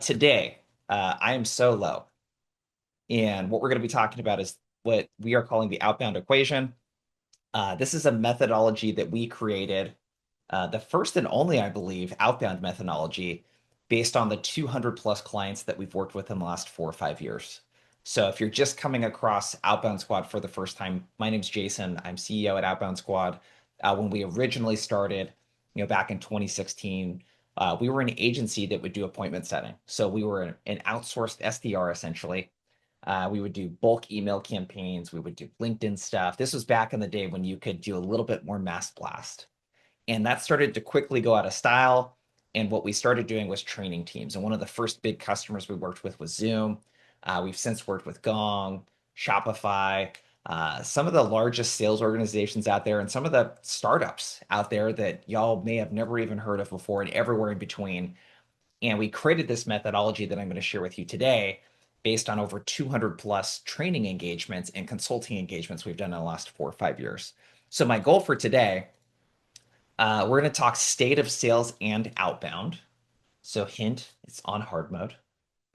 Today, I am solo, and what we're going to be talking about is what we are calling the outbound equation. This is a methodology that we created, the first and only, I believe, outbound methodology based on the 200 plus clients that we've worked with in the last 4 or 5 years. So if you're just coming across Outbound Squad for the first time, my name's Jason. I'm CEO at Outbound Squad. When we originally started, back in 2016, we were an agency that would do appointment setting. So we were an outsourced SDR essentially. We would do bulk email campaigns. We would do LinkedIn stuff. This was back in the day when you could do a little bit more mass blast. And that started to quickly go out of style. And what we started doing was training teams. And one of the first big customers we worked with was Zoom. We've since worked with Gong, Shopify, some of the largest sales organizations out there, and some of the startups out there that y'all may have never even heard of before, and everywhere in between. And we created this methodology that I'm going to share with you today based on over 200 plus training engagements and consulting engagements we've done in the last 4 or 5 years. So my goal for today, we're going to talk state of sales and outbound. So hint, it's on hard mode.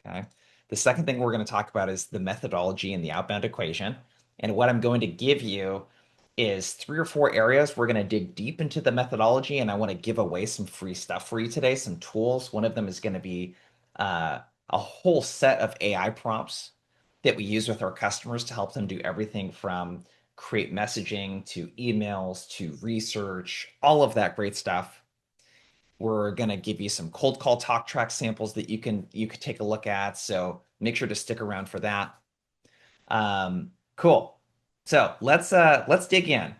Okay. The second thing we're going to talk about is the methodology and the outbound equation. And what I'm going to give you is 3 or 4 areas. We're going to dig deep into the methodology, and I want to give away some free stuff for you today, some tools. One of them is going to be a whole set of AI prompts that we use with our customers to help them do everything from create messaging to emails to research, all of that great stuff. We're going to give you some cold call talk track samples that you could take a look at. So make sure to stick around for that. Cool. So let's dig in.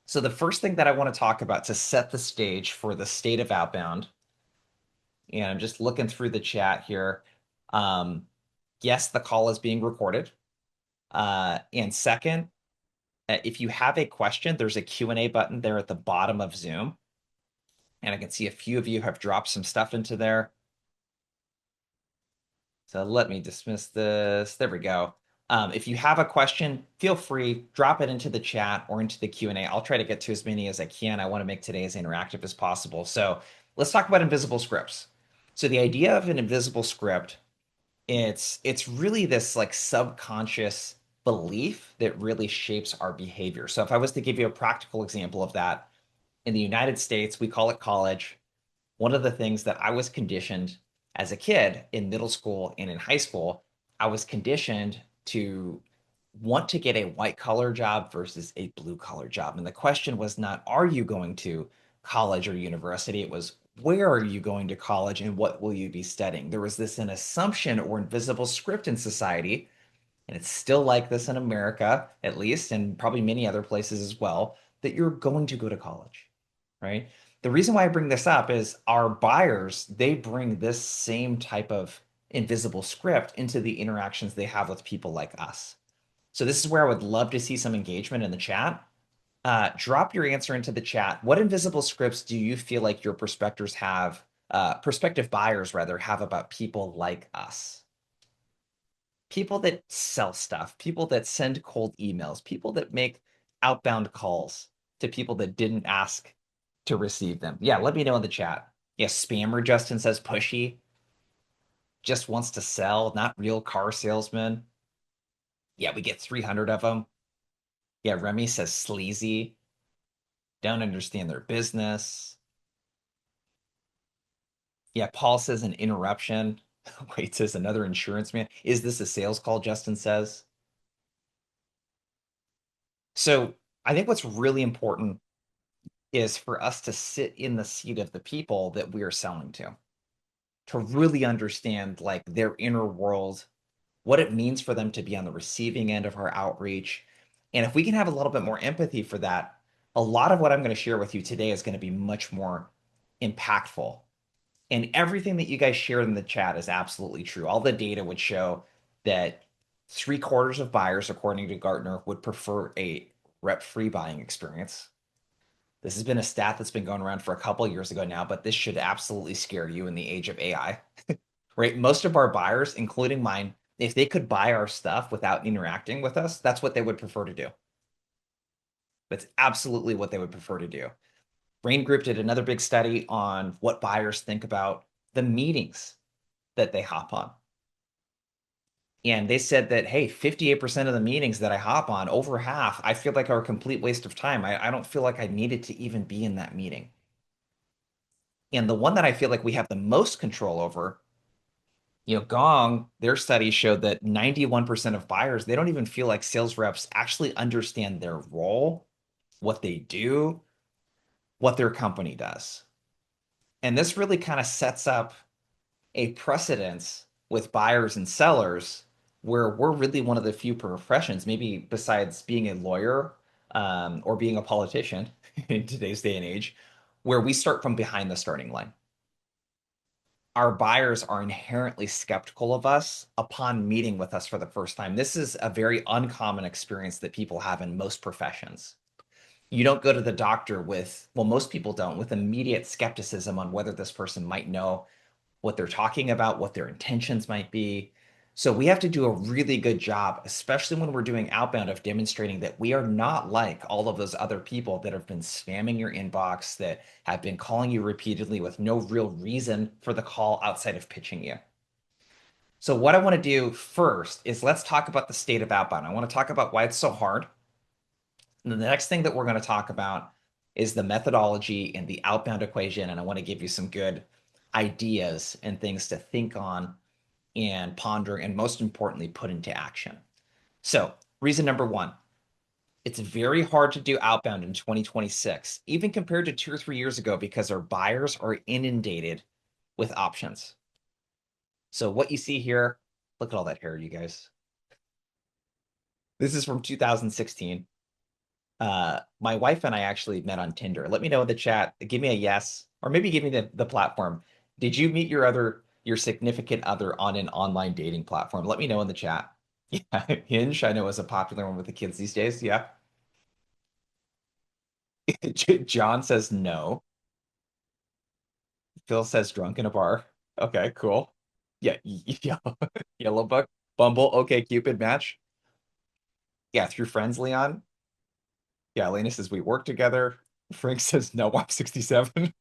So the first thing that I want to talk about to set the stage for the state of outbound, and I'm just looking through the chat here. Um, yes, the call is being recorded. And second, if you have a question, there's a Q&A button there at the bottom of Zoom. And I can see a few of you have dropped some stuff into there. So let me dismiss this. There we go. If you have a question, feel free, drop it into the chat or into the Q&A. I'll try to get to as many as I can. I want to make today as interactive as possible. So let's talk about invisible scripts. So the idea of an invisible script, it's really this like subconscious belief that really shapes our behavior. So if I was to give you a practical example of that, in the United States, we call it college. One of the things that I was conditioned as a kid in middle school and in high school, I was conditioned to want to get a white collar job versus a blue collar job. And the question was not, are you going to college or university? It was, where are you going to college and what will you be studying? There was this an assumption or invisible script in society, and it's still like this in America, at least, and probably many other places as well, that you're going to go to college, right? The reason why I bring this up is our buyers, they bring this same type of invisible script into the interactions they have with people like us. So this is where I would love to see some engagement in the chat. Drop your answer into the chat. What invisible scripts do you feel like your prospective buyers rather, have about people like us? People that sell stuff, people that send cold emails, people that make outbound calls to people that didn't ask to receive them. Yeah, let me know in the chat. Yeah, spammer Justin says pushy, just wants to sell, not real car salesman. Yeah, we get 300 of them. Yeah, Remy says sleazy, don't understand their business. Yeah, Paul says an interruption. Wait, says another insurance man. Is this a sales call? Justin says. So I think what's really important is for us to sit in the seat of the people that we are selling to really understand like their inner world, what it means for them to be on the receiving end of our outreach. And if we can have a little bit more empathy for that, a lot of what I'm going to share with you today is going to be much more impactful. And everything that you guys shared in the chat is absolutely true. All the data would show that 3/4 of buyers, according to Gartner, would prefer a rep-free buying experience. This has been a stat that's been going around for a couple of years ago now, but this should absolutely scare you in the age of AI, right? Most of our buyers, including mine, if they could buy our stuff without interacting with us, that's what they would prefer to do. That's absolutely what they would prefer to do. Brain Group did another big study on what buyers think about the meetings that they hop on. And they said that, hey, 58% of the meetings that I hop on, over half, I feel like are a complete waste of time. I don't feel like I needed to even be in that meeting. And the one that I feel like we have the most control over, Gong, their study showed that 91% of buyers, they don't even feel like sales reps actually understand their role, what they do, what their company does. And this really kind of sets up a precedence with buyers and sellers where we're really one of the few professions, maybe besides being a lawyer or being a politician in today's day and age, where we start from behind the starting line. Our buyers are inherently skeptical of us upon meeting with us for the first time. This is a very uncommon experience that people have in most professions. You don't go to the doctor with, well, most people don't, with immediate skepticism on whether this person might know what they're talking about, what their intentions might be. So we have to do a really good job, especially when we're doing outbound, of demonstrating that we are not like all of those other people that have been spamming your inbox, that have been calling you repeatedly with no real reason for the call outside of pitching you. So what I want to do first is let's talk about the state of outbound. I want to talk about why it's so hard. And then the next thing that we're going to talk about is the methodology and the outbound equation. And I want to give you some good ideas and things to think on and ponder, and most importantly, put into action. So, reason number one, it's very hard to do outbound in 2026, even compared to 2 or 3 years ago, because our buyers are inundated with options. So, what you see here, look at all that hair, you guys. This is from 2016. My wife and I actually met on Tinder. Let me know in the chat. Give me a yes, or maybe give me the platform. Did you meet your significant other on an online dating platform? Let me know in the chat. Yeah, Hinge, I know is a popular one with the kids these days. Yeah. John says no. Phil says drunk in a bar. Okay, cool. Yeah, Yellow Book, Bumble, okay, Cupid match. Yeah, through friends, Leon. Yeah, Elena says we work together. Frank says no, I'm 67.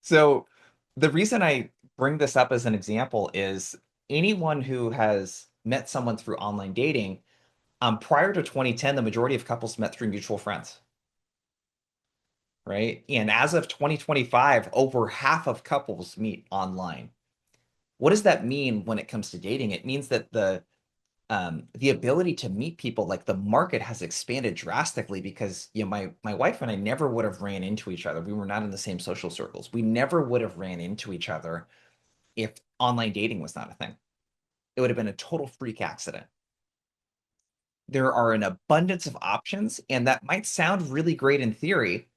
So the reason I bring this up as an example is anyone who has met someone through online dating, prior to 2010, the majority of couples met through mutual friends, right? And as of 2025, over half of couples meet online. What does that mean when it comes to dating? It means that the ability to meet people, like the market has expanded drastically, because my wife and I never would have ran into each other. We were not in the same social circles. We never would have ran into each other if online dating was not a thing. It would have been a total freak accident. There are an abundance of options, and that might sound really great in theory,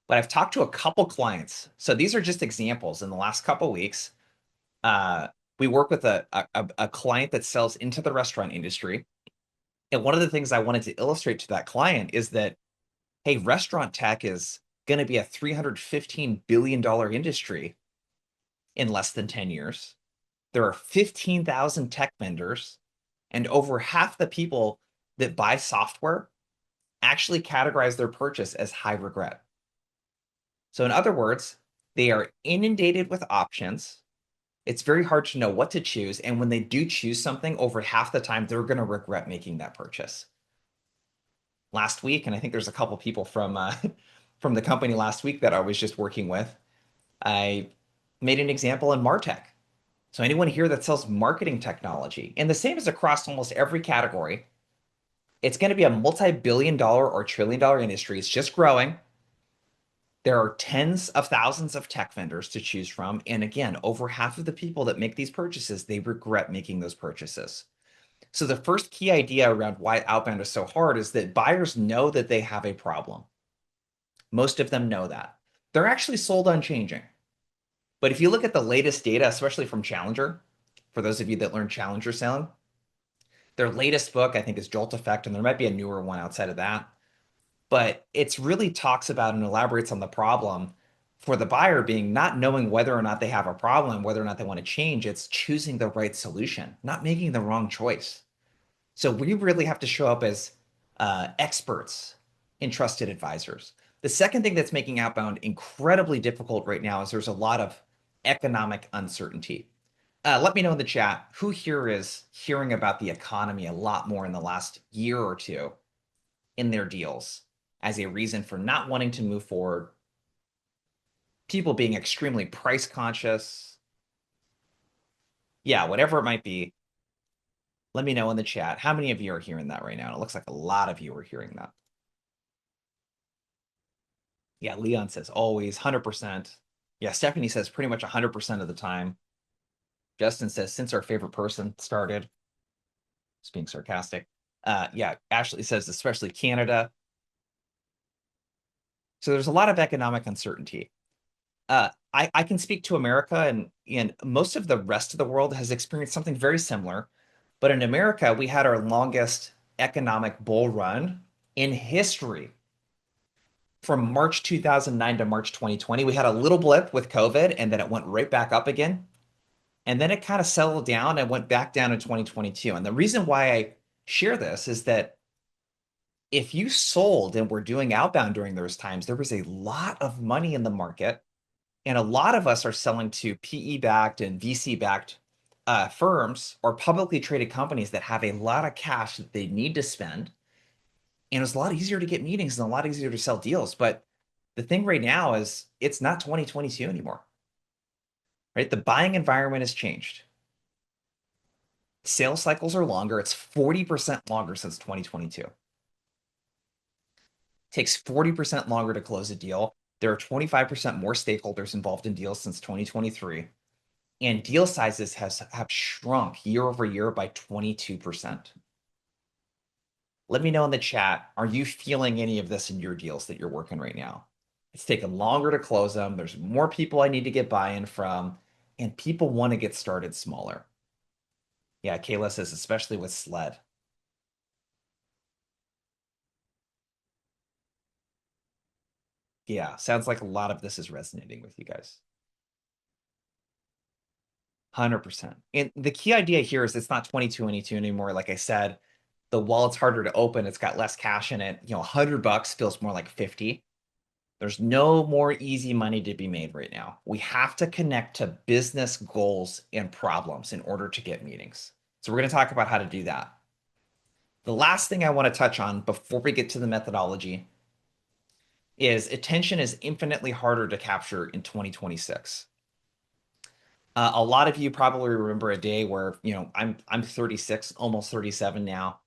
but I've talked to a couple clients. So these are just examples. In the last couple weeks, uh, we work with a client that sells into the restaurant industry. And one of the things I wanted to illustrate to that client is that, hey, restaurant tech is going to be a $315 billion industry in less than 10 years. There are 15,000 tech vendors, and over half the people that buy software actually categorize their purchase as high regret. So, in other words, they are inundated with options. It's very hard to know what to choose. And when they do choose something, over half the time, they're going to regret making that purchase. Last week, and I think there's a couple people from from the company last week that I was just working with, I made an example in Martech. So anyone here that sells marketing technology, and the same is across almost every category, it's going to be a multi-billion dollar or trillion dollar industry. It's just growing. There are tens of thousands of tech vendors to choose from. And again, over half of the people that make these purchases, they regret making those purchases. So the first key idea around why outbound is so hard is that buyers know that they have a problem. Most of them know that. They're actually sold on changing. But if you look at the latest data, especially from Challenger, for those of you that learned Challenger selling, their latest book, I think, is Jolt Effect, and there might be a newer one outside of that. But it's really talks about and elaborates on the problem for the buyer being not knowing whether or not they have a problem, whether or not they want to change. It's choosing the right solution, not making the wrong choice. So we really have to show up as experts and trusted advisors. The second thing that's making outbound incredibly difficult right now is there's a lot of economic uncertainty. Let me know in the chat who here is hearing about the economy a lot more in the last year or two in their deals as a reason for not wanting to move forward, people being extremely price conscious. Yeah, whatever it might be. Let me know in the chat. How many of you are hearing that right now? It looks like a lot of you are hearing that. Yeah, Leon says always, 100%. Yeah, Stephanie says pretty much 100% of the time. Justin says since our favorite person started. Just being sarcastic. Yeah, Ashley says especially Canada. So there's a lot of economic uncertainty. I can speak to America, and most of the rest of the world has experienced something very similar. But in America, we had our longest economic bull run in history from March 2009 to March 2020. We had a little blip with COVID, and then it went right back up again. And then it kind of settled down and went back down in 2022. And the reason why I share this is that if you sold and were doing outbound during those times, there was a lot of money in the market. And a lot of us are selling to PE backed and VC backed firms or publicly traded companies that have a lot of cash that they need to spend. And it's a lot easier to get meetings and a lot easier to sell deals. But the thing right now is it's not 2022 anymore, right? The buying environment has changed. Sales cycles are longer. It's 40% longer since 2022. Takes 40% longer to close a deal. There are 25% more stakeholders involved in deals since 2023. And deal sizes have shrunk year over year by 22%. Let me know in the chat, are you feeling any of this in your deals that you're working right now? It's taken longer to close them. There's more people I need to get buy-in from, and people want to get started smaller. Yeah, Kayla says, especially with SLED. Yeah, sounds like a lot of this is resonating with you guys. 100%. And the key idea here is it's not 22 anymore. Like I said, the wallet's harder to open. It's got less cash in it. 100 bucks feels more like 50. There's no more easy money to be made right now. We have to connect to business goals and problems in order to get meetings. So we're going to talk about how to do that. The last thing I want to touch on before we get to the methodology is attention is infinitely harder to capture in 2026. A lot of you probably remember a day where, I'm 36, almost 37 now.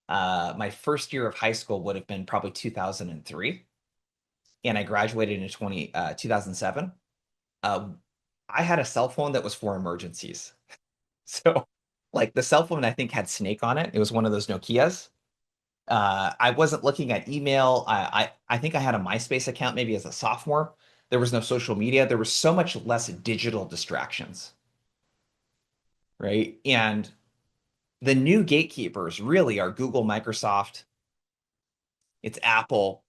My first year of high school would have been probably 2003, and I graduated in 2007. Uh, I had a cell phone that was for emergencies. So, like the cell phone, I think had Snake on it. It was one of those Nokias. I wasn't looking at email. I think I had a MySpace account maybe as a sophomore. There was no social media. There was so much less digital distractions, right? And the new gatekeepers really are Google, Microsoft, it's Apple.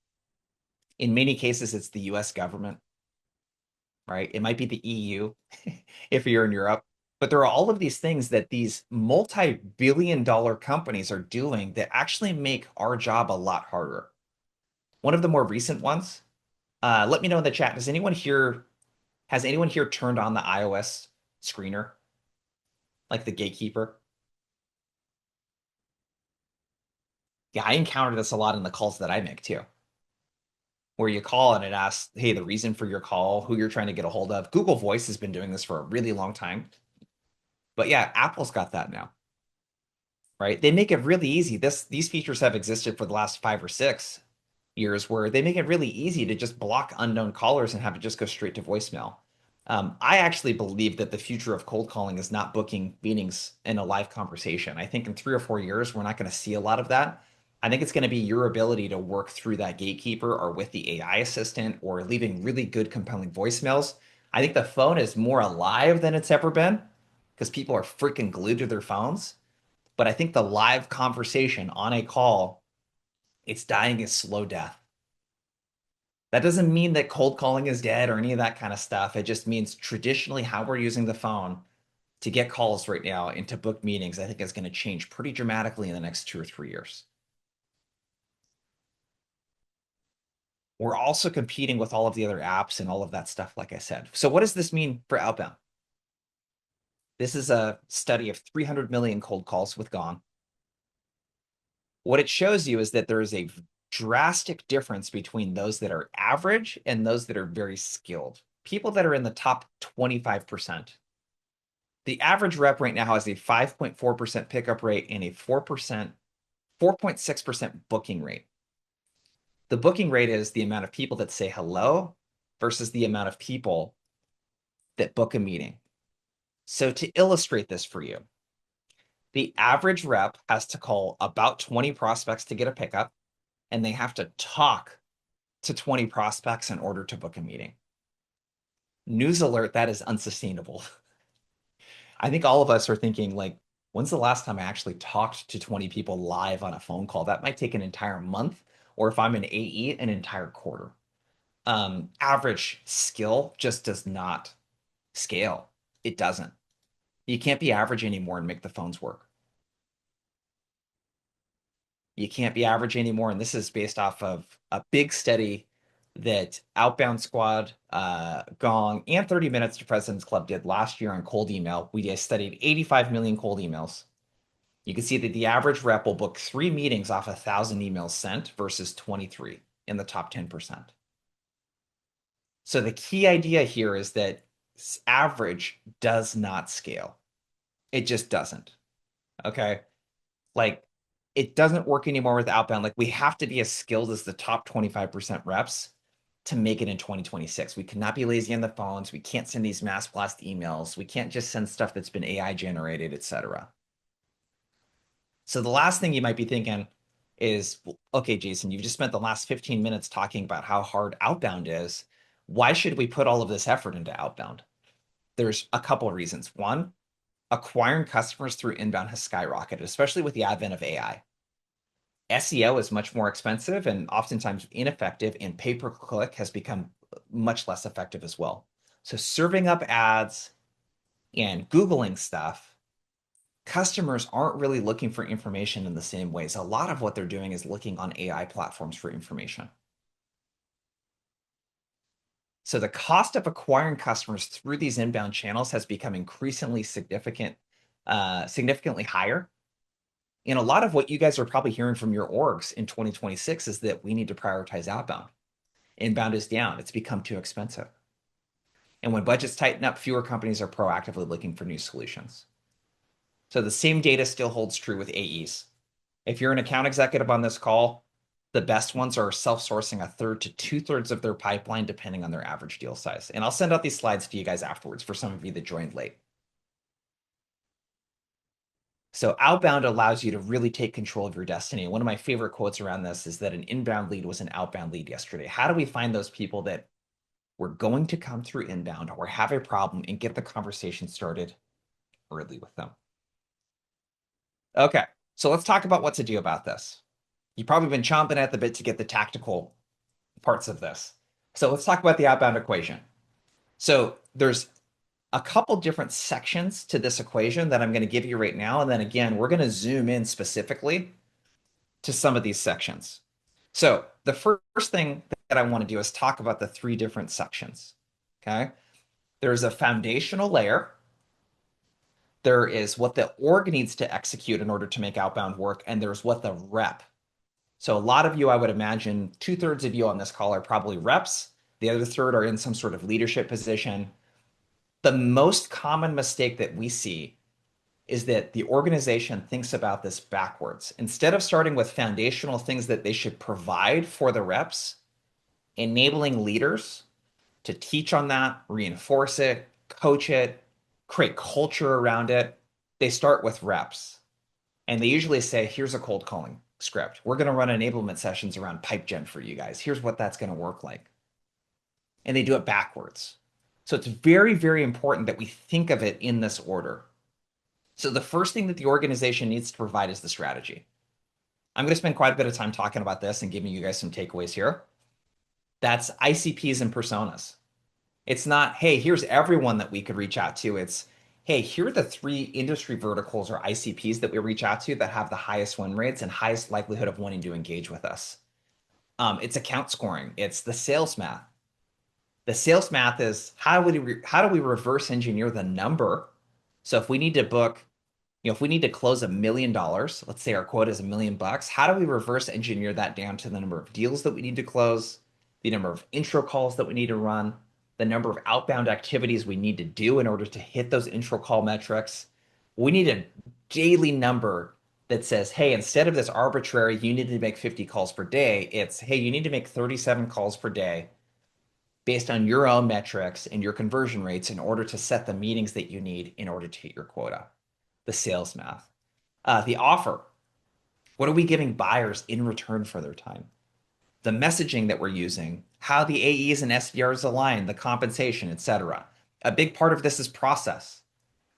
In many cases, it's the US government, right? It might be the EU if you're in Europe. But there are all of these things that these multi-billion-dollar companies are doing that actually make our job a lot harder. One of the more recent ones, let me know in the chat. Has anyone here turned on the iOS screener, like the gatekeeper? Yeah, I encounter this a lot in the calls that I make too, where you call and it asks, hey, the reason for your call, who you're trying to get a hold of. Google Voice has been doing this for a really long time. But yeah, Apple's got that now, right? They make it really easy. These features have existed for the last 5 or 6 years where they make it really easy to just block unknown callers and have it just go straight to voicemail. I actually believe that the future of cold calling is not booking meetings in a live conversation. I think in 3 or 4 years, we're not going to see a lot of that. I think it's going to be your ability to work through that gatekeeper or with the AI assistant or leaving really good, compelling voicemails. I think the phone is more alive than it's ever been because people are freaking glued to their phones. But I think the live conversation on a call, it's dying a slow death. That doesn't mean that cold calling is dead or any of that kind of stuff. It just means traditionally how we're using the phone to get calls right now and to book meetings, I think is going to change pretty dramatically in the next 2 or 3 years. We're also competing with all of the other apps and all of that stuff, like I said. So what does this mean for outbound? This is a study of 300 million cold calls with Gong. What it shows you is that there is a drastic difference between those that are average and those that are very skilled. People that are in the top 25%. The average rep right now has a 5.4% pickup rate and a 4.6% booking rate. The booking rate is the amount of people that say hello versus the amount of people that book a meeting. So to illustrate this for you, the average rep has to call about 20 prospects to get a pickup, and they have to talk to 20 prospects in order to book a meeting. News alert, that is unsustainable. I think all of us are thinking, like, when's the last time I actually talked to 20 people live on a phone call? That might take an entire month, or if I'm an AE, an entire quarter. Average skill just does not scale. It doesn't. You can't be average anymore and make the phones work. You can't be average anymore. And this is based off of a big study that Outbound Squad, Gong, and 30 Minutes to President's Club did last year on cold email. We studied 85 million cold emails. You can see that the average rep will book 3 meetings off 1,000 emails sent versus 23 in the top 10%. So the key idea here is that average does not scale. It just doesn't. Okay. Like it doesn't work anymore with outbound. Like we have to be as skilled as the top 25% reps to make it in 2026. We cannot be lazy on the phones. We can't send these mass blast emails. We can't just send stuff that's been AI generated, etc. So the last thing you might be thinking is, okay, Jason, you've just spent the last 15 minutes talking about how hard outbound is. Why should we put all of this effort into outbound? There's a couple of reasons. One, acquiring customers through inbound has skyrocketed, especially with the advent of AI. SEO is much more expensive and oftentimes ineffective, and pay-per-click has become much less effective as well. So serving up ads and Googling stuff, customers aren't really looking for information in the same ways. A lot of what they're doing is looking on AI platforms for information. So the cost of acquiring customers through these inbound channels has become increasingly significantly higher. And a lot of what you guys are probably hearing from your orgs in 2026 is that we need to prioritize outbound. Inbound is down. It's become too expensive. And when budgets tighten up, fewer companies are proactively looking for new solutions. So the same data still holds true with AEs. If you're an account executive on this call, the best ones are self-sourcing a third to 2/3 of their pipeline, depending on their average deal size. And I'll send out these slides to you guys afterwards for some of you that joined late. So outbound allows you to really take control of your destiny. One of my favorite quotes around this is that an inbound lead was an outbound lead yesterday. How do we find those people that were going to come through inbound or have a problem and get the conversation started early with them? Okay, so let's talk about what to do about this. You've probably been chomping at the bit to get the tactical parts of this. So let's talk about the outbound equation. So there's a couple different sections to this equation that I'm going to give you right now. And then again, we're going to zoom in specifically to some of these sections. So the first thing that I want to do is talk about the 3 different sections. Okay. There's a foundational layer. There is what the org needs to execute in order to make outbound work. And there's what the rep. So a lot of you, I would imagine 2/3 of you on this call are probably reps. The other third are in some sort of leadership position. The most common mistake that we see is that the organization thinks about this backwards. Instead of starting with foundational things that they should provide for the reps, enabling leaders to teach on that, reinforce it, coach it, create culture around it, they start with reps. And they usually say, here's a cold calling script. We're going to run enablement sessions around pipe gen for you guys. Here's what that's going to work like. And they do it backwards. So it's very, very important that we think of it in this order. So the first thing that the organization needs to provide is the strategy. I'm going to spend quite a bit of time talking about this and giving you guys some takeaways here. That's ICPs and personas. It's not, hey, here's everyone that we could reach out to. It's, hey, here are the 3 industry verticals or ICPs that we reach out to that have the highest win rates and highest likelihood of wanting to engage with us. It's account scoring. It's the sales math. The sales math is how do we reverse engineer the number So if we need to book, if we need to close $1 million, let's say our quota is $1 million, how do we reverse engineer that down to the number of deals that we need to close, the number of intro calls that we need to run, the number of outbound activities we need to do in order to hit those intro call metrics? We need a daily number that says, hey, instead of this arbitrary, you need to make 50 calls per day, it's, hey, you need to make 37 calls per day based on your own metrics and your conversion rates in order to set the meetings that you need in order to hit your quota. The sales math. The offer. What are we giving buyers in return for their time? The messaging that we're using, how the AEs and SDRs align, the compensation, etc. A big part of this is process.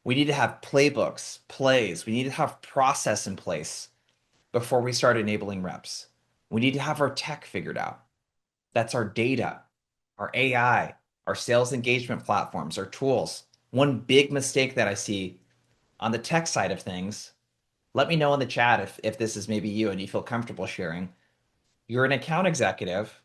We need to have playbooks, plays. We need to have process in place before we start enabling reps. We need to have our tech figured out. That's our data, our AI, our sales engagement platforms, our tools. One big mistake that I see on the tech side of things, let me know in the chat if this is maybe you and you feel comfortable sharing. You're an account executive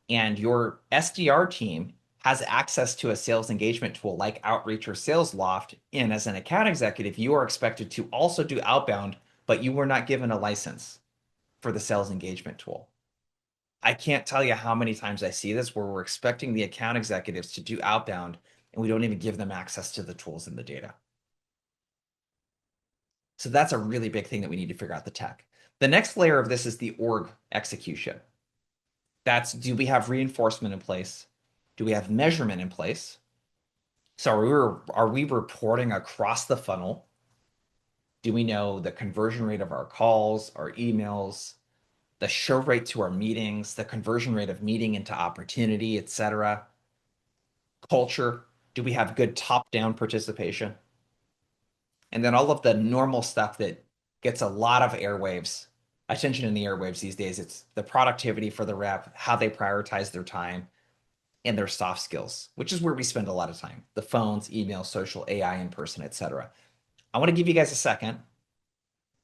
and your SDR team has access to a sales engagement tool like Outreach or Sales Loft. And as an account executive, you are expected to also do outbound, but you were not given a license for the sales engagement tool. I can't tell you how many times I see this where we're expecting the account executives to do outbound and we don't even give them access to the tools and the data. So that's a really big thing that we need to figure out the tech. The next layer of this is the org execution. That's, do we have reinforcement in place? Do we have measurement in place? So are we reporting across the funnel? Do we know the conversion rate of our calls, our emails, the show rate to our meetings, the conversion rate of meeting into opportunity, etc.? Culture, do we have good top-down participation? And then all of the normal stuff that gets a lot of airwaves, attention in the airwaves these days. It's the productivity for the rep, how they prioritize their time, and their soft skills, which is where we spend a lot of time. The phones, email, social, AI, in person, etc. I want to give you guys a second.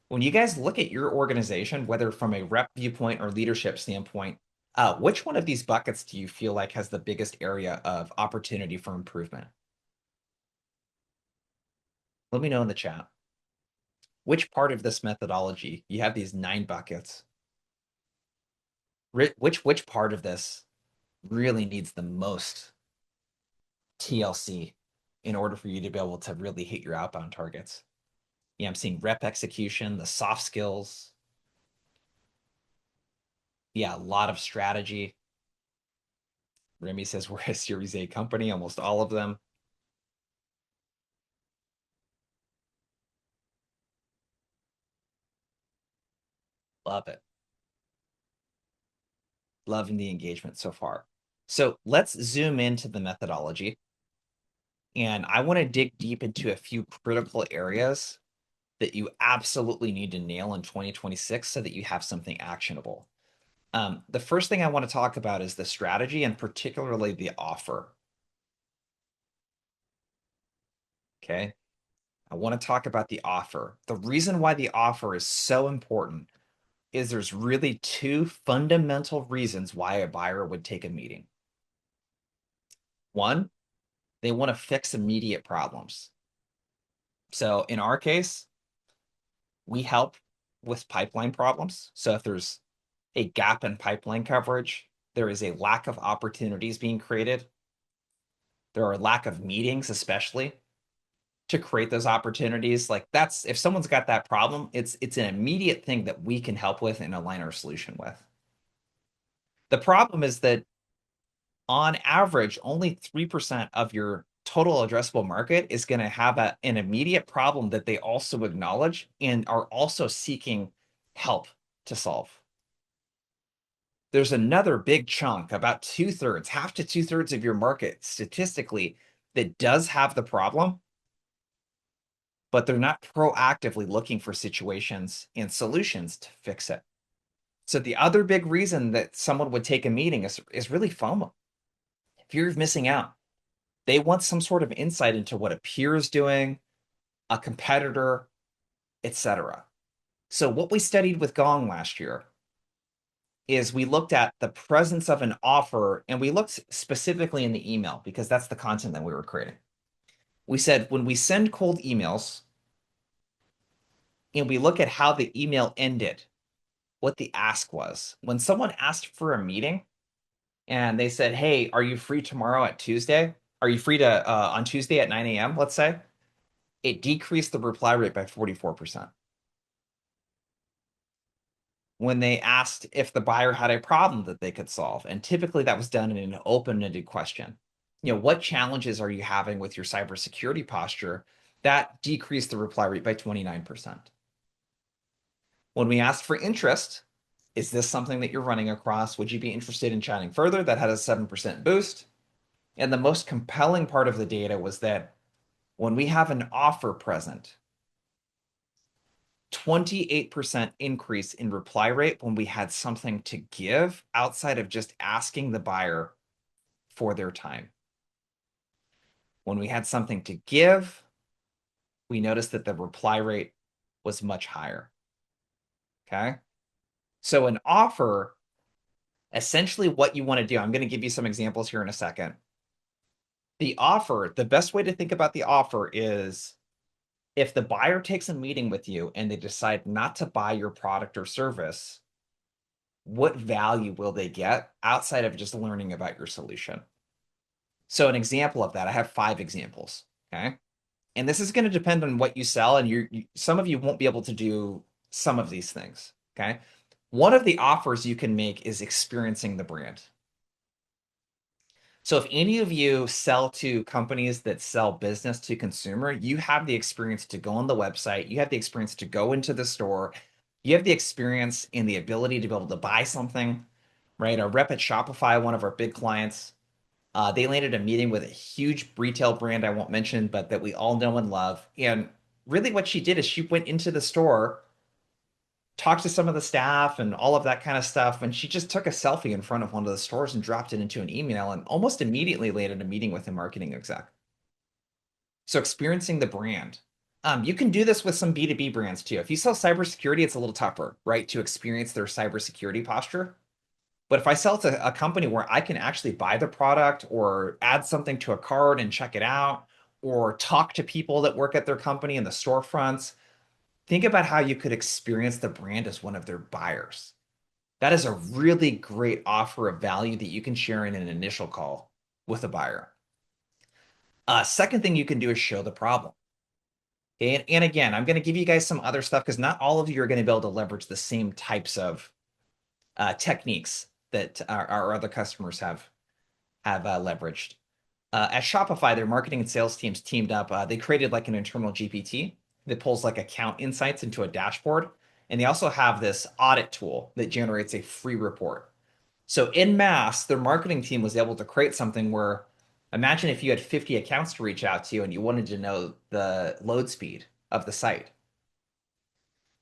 When you guys look at your organization, whether from a rep viewpoint or leadership standpoint, which one of these buckets do you feel like has the biggest area of opportunity for improvement? Let me know in the chat. Which part of this methodology, you have these 9 buckets, which part of this really needs the most TLC in order for you to be able to really hit your outbound targets? Yeah, I'm seeing rep execution, the soft skills. Yeah, a lot of strategy. Remy says we're a Series A company, almost all of them. Love it. Loving the engagement so far. So let's zoom into the methodology. And I want to dig deep into a few critical areas that you absolutely need to nail in 2026 so that you have something actionable. The first thing I want to talk about is the strategy and particularly the offer. Okay. I want to talk about the offer. The reason why the offer is so important is there's really 2 fundamental reasons why a buyer would take a meeting. One, they want to fix immediate problems. So in our case, we help with pipeline problems. So if there's a gap in pipeline coverage, there is a lack of opportunities being created. There are a lack of meetings, especially to create those opportunities. Like, that's, if someone's got that problem, it's an immediate thing that we can help with and align our solution with. The problem is that on average, only 3% of your total addressable market is going to have an immediate problem that they also acknowledge and are also seeking help to solve. There's another big chunk, about 2/3, half to 2/3 of your market statistically, that does have the problem, but they're not proactively looking for situations and solutions to fix it. So the other big reason that someone would take a meeting is really FOMO, fear of missing out. They want some sort of insight into what a peer is doing, a competitor, etc. So what we studied with Gong last year is we looked at the presence of an offer, and we looked specifically in the email because that's the content that we were creating. We said when we send cold emails and we look at how the email ended, what the ask was. When someone asked for a meeting and they said, "Hey, are you free tomorrow at Tuesday? Are you free to on Tuesday at 9 a.m., let's say?" It decreased the reply rate by 44%. When they asked if the buyer had a problem that they could solve, and typically that was done in an open-ended question. What challenges are you having with your cybersecurity posture? That decreased the reply rate by 29%. When we asked for interest, is this something that you're running across? Would you be interested in chatting further? That had a 7% boost. And the most compelling part of the data was that when we have an offer present, 28% increase in reply rate when we had something to give outside of just asking the buyer for their time. When we had something to give, we noticed that the reply rate was much higher. Okay. So an offer, essentially what you want to do, I'm going to give you some examples here in a second. The offer, the best way to think about the offer is if the buyer takes a meeting with you and they decide not to buy your product or service, what value will they get outside of just learning about your solution? So an example of that, I have 5 examples, okay? And this is going to depend on what you sell, and some of you won't be able to do some of these things, okay? One of the offers you can make is experiencing the brand. So if any of you sell to companies that sell business to consumer, you have the experience to go on the website, you have the experience to go into the store, you have the experience and the ability to be able to buy something, right? A rep at Shopify, one of our big clients, they landed a meeting with a huge retail brand I won't mention, but that we all know and love. And really what she did is she went into the store, talked to some of the staff and all of that kind of stuff. And she just took a selfie in front of one of the stores and dropped it into an email and almost immediately landed a meeting with a marketing exec. So experiencing the brand. You can do this with some B2B brands too. If you sell cybersecurity, it's a little tougher, right? To experience their cybersecurity posture. But if I sell to a company where I can actually buy the product or add something to a cart and check it out, or talk to people that work at their company in the storefronts, think about how you could experience the brand as one of their buyers. That is a really great offer of value that you can share in an initial call with a buyer. Second thing you can do is show the problem. And again, I'm going to give you guys some other stuff because not all of you are going to be able to leverage the same types of techniques that our other customers have leveraged. At Shopify, their marketing and sales teams teamed up. They created like an internal GPT that pulls like account insights into a dashboard. And they also have this audit tool that generates a free report. So in mass, their marketing team was able to create something where imagine if you had 50 accounts to reach out to and you wanted to know the load speed of the site.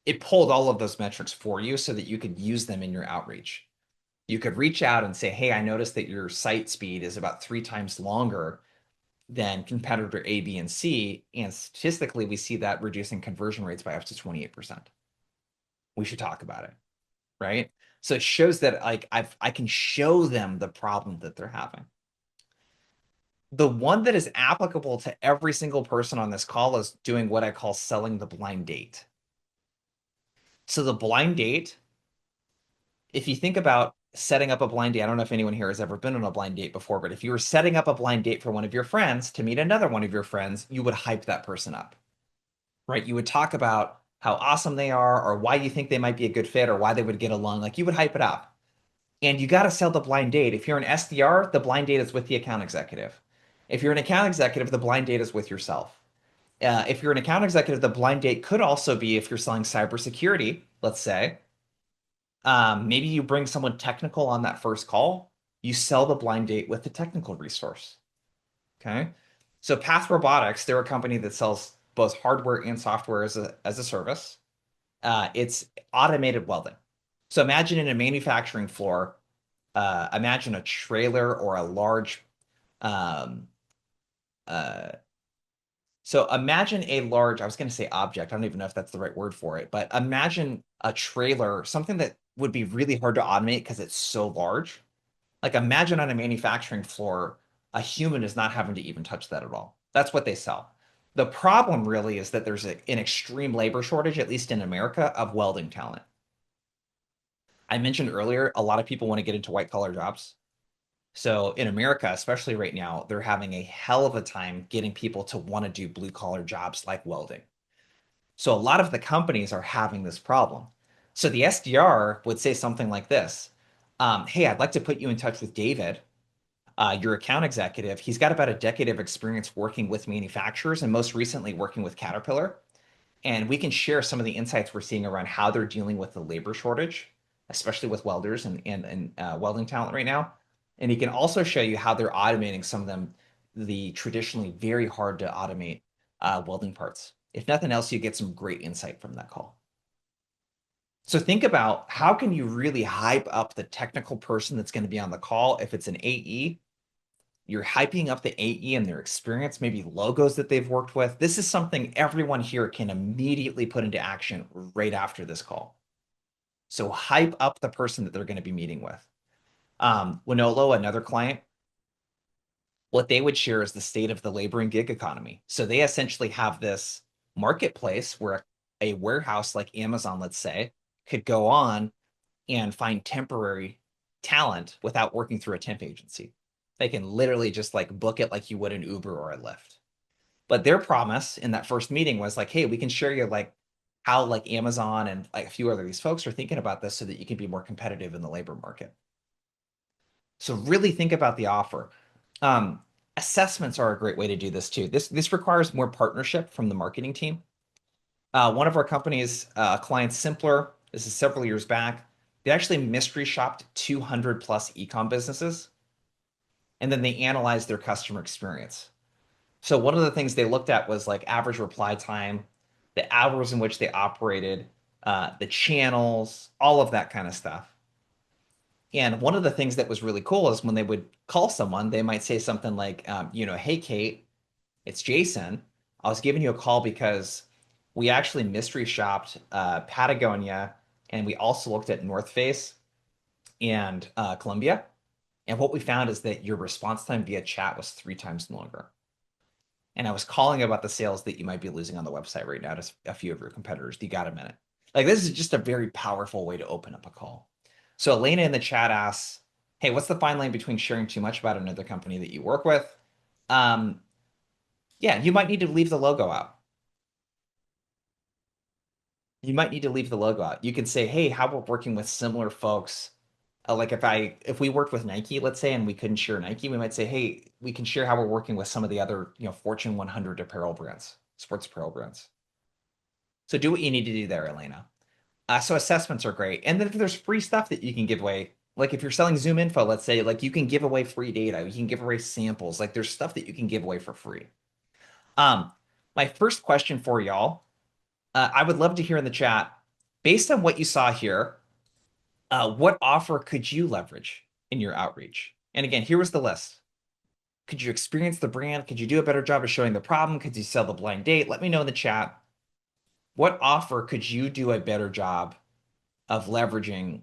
It pulled all of those metrics for you so that you could use them in your outreach. You could reach out and say, hey, I noticed that your site speed is about 3 times longer than competitor A, B, and C. And statistically, we see that reducing conversion rates by up to 28%. We should talk about it, right? So it shows that like I can show them the problem that they're having. The one that is applicable to every single person on this call is doing what I call selling the blind date. So the blind date, if you think about setting up a blind date, I don't know if anyone here has ever been on a blind date before, but if you were setting up a blind date for one of your friends to meet another one of your friends, you would hype that person up, right? You would talk about how awesome they are or why you think they might be a good fit or why they would get along. Like you would hype it up. And you got to sell the blind date. If you're an SDR, the blind date is with the account executive. If you're an account executive, the blind date is with yourself. If you're an account executive, the blind date could also be if you're selling cybersecurity, let's say. Maybe you bring someone technical on that first call. You sell the blind date with the technical resource. Okay. So Path Robotics, they're a company that sells both hardware and software as a service. It's automated welding. So imagine in a manufacturing floor, imagine a trailer or a large um, uh, so imagine a large, I was going to say object. I don't even know if that's the right word for it, but imagine a trailer, something that would be really hard to automate because it's so large. Like imagine on a manufacturing floor, a human is not having to even touch that at all. That's what they sell. The problem really is that there's an extreme labor shortage, at least in America, of welding talent. I mentioned earlier, a lot of people want to get into white collar jobs. So in America, especially right now, they're having a hell of a time getting people to want to do blue collar jobs like welding. So a lot of the companies are having this problem. So the SDR would say something like this. Hey, I'd like to put you in touch with David, your account executive. He's got about a decade of experience working with manufacturers and most recently working with Caterpillar. And we can share some of the insights we're seeing around how they're dealing with the labor shortage, especially with welders and welding talent right now. And he can also show you how they're automating some of them, the traditionally very hard to automate welding parts. If nothing else, you get some great insight from that call. So think about how can you really hype up the technical person that's going to be on the call. If it's an AE, you're hyping up the AE and their experience, maybe logos that they've worked with. This is something everyone here can immediately put into action right after this call. So hype up the person that they're going to be meeting with. Winolo, another client, what they would share is the state of the labor and gig economy. So they essentially have this marketplace where a warehouse like Amazon, let's say, could go on and find temporary talent without working through a temp agency. They can literally just like book it like you would an Uber or a Lyft. But their promise in that first meeting was like, hey, we can share you like how like Amazon and like a few other these folks are thinking about this so that you can be more competitive in the labor market. So really think about the offer. Um, Assessments are a great way to do this too. This requires more partnership from the marketing team. One of our company's clients, Simpler, this is several years back, they actually mystery shopped 200 plus ecom businesses, and then they analyzed their customer experience. So one of the things they looked at was like average reply time, the hours in which they operated, the channels, all of that kind of stuff. And one of the things that was really cool is when they would call someone, they might say something like, hey, Kate, it's Jason. I was giving you a call because we actually mystery shopped Patagonia and we also looked at North Face and Columbia. And what we found is that your response time via chat was 3 times longer. And I was calling about the sales that you might be losing on the website right now to a few of your competitors. Do you got a minute? Like this is just a very powerful way to open up a call. So Elena in the chat asks, "Hey, what's the fine line between sharing too much about another company that you work with?" Um, yeah, you might need to leave the logo out. You might need to leave the logo out. You can say, "Hey, how about working with similar folks?" Like if we worked with Nike, let's say, and we couldn't share Nike, we might say, "Hey, we can share how we're working with some of the other, Fortune 100 apparel brands, sports apparel brands." So do what you need to do there, Elena. So assessments are great. And then there's free stuff that you can give away. Like if you're selling Zoom info, let's say, like you can give away free data, you can give away samples. Like there's stuff that you can give away for free. Um, my first question for y'all, I would love to hear in the chat, based on what you saw here, what offer could you leverage in your outreach? And again, here was the list. Could you experience the brand? Could you do a better job of showing the problem? Could you sell the blind date? Let me know in the chat. What offer could you do a better job of leveraging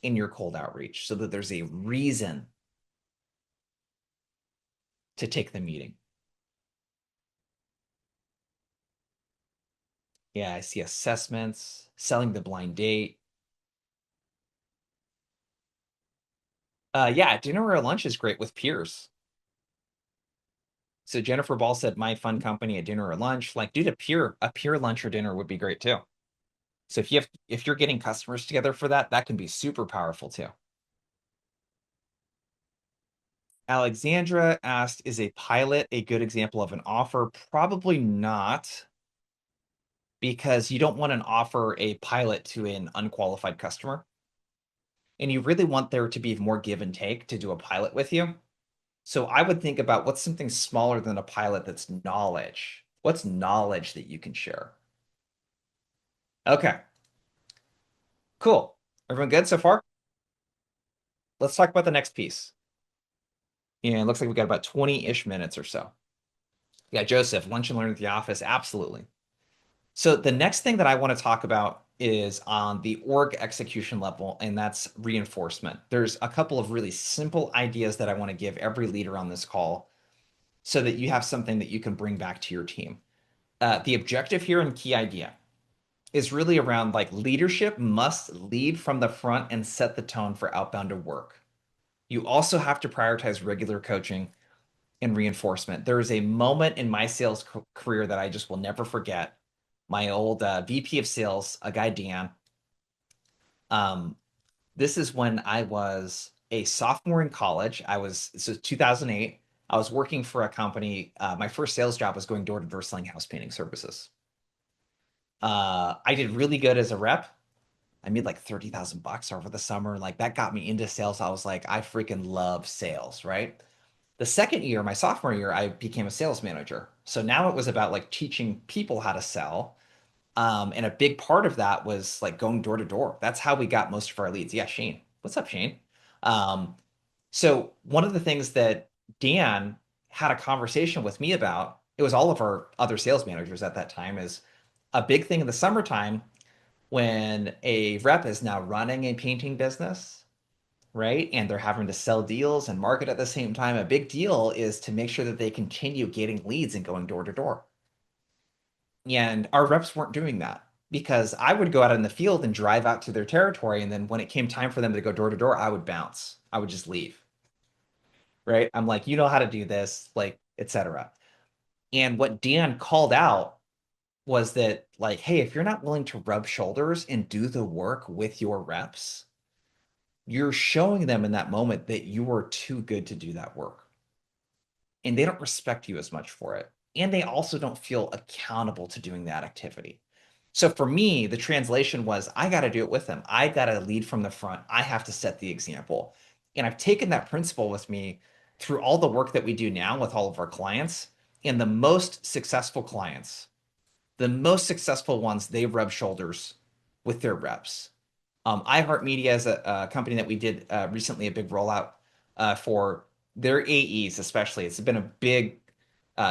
in your cold outreach so that there's a reason to take the meeting? Yeah, I see assessments, selling the blind date. Yeah, dinner or lunch is great with peers. So Jennifer Ball said, "My fun company at dinner or lunch." Like, dude, a peer lunch or dinner would be great too. So if you're getting customers together for that, that can be super powerful too. Alexandra asked, "Is a pilot a good example of an offer?" Probably not, because you don't want to offer a pilot to an unqualified customer. And you really want there to be more give and take to do a pilot with you. So I would think about what's something smaller than a pilot that's knowledge. What's knowledge that you can share? Okay, cool. Everyone good so far? Let's talk about the next piece. And it looks like we got about 20-ish minutes or so. Yeah, Joseph, lunch and learn at the office. Absolutely. So the next thing that I want to talk about is on the org execution level, and that's reinforcement. There's a couple of really simple ideas that I want to give every leader on this call so that you have something that you can bring back to your team. The objective here and key idea is really around like leadership must lead from the front and set the tone for outbound to work. You also have to prioritize regular coaching and reinforcement. There is a moment in my sales career that I just will never forget. My old VP of sales, a guy Dan. Um, this is when I was a sophomore in college. This was 2008. I was working for a company. My first sales job was going door to door selling house painting services. I did really good as a rep. I made like 30,000 bucks over the summer. Like that got me into sales. I was like, I freaking love sales, right? The second year, my sophomore year, I became a sales manager. So now it was about like teaching people how to sell. And a big part of that was like going door to door. That's how we got most of our leads. Yeah, Shane. What's up, Shane? Um, so one of the things that Dan had a conversation with me about, it was all of our other sales managers at that time, is a big thing in the summertime when a rep is now running a painting business, right? And they're having to sell deals and market at the same time. A big deal is to make sure that they continue getting leads and going door to door. And our reps weren't doing that because I would go out in the field and drive out to their territory. And then when it came time for them to go door to door, I would bounce. I would just leave, right? I'm like, you know how to do this, like, etc. And what Dan called out was that, like, hey, if you're not willing to rub shoulders and do the work with your reps, you're showing them in that moment that you are too good to do that work. And they don't respect you as much for it. And they also don't feel accountable to doing that activity. So for me, the translation was I got to do it with them. I got to lead from the front. I have to set the example. And I've taken that principle with me through all the work that we do now with all of our clients. And the most successful clients, the most successful ones, they rub shoulders with their reps. iHeartMedia is a company that we did recently a big rollout for their AEs, especially. It's been a big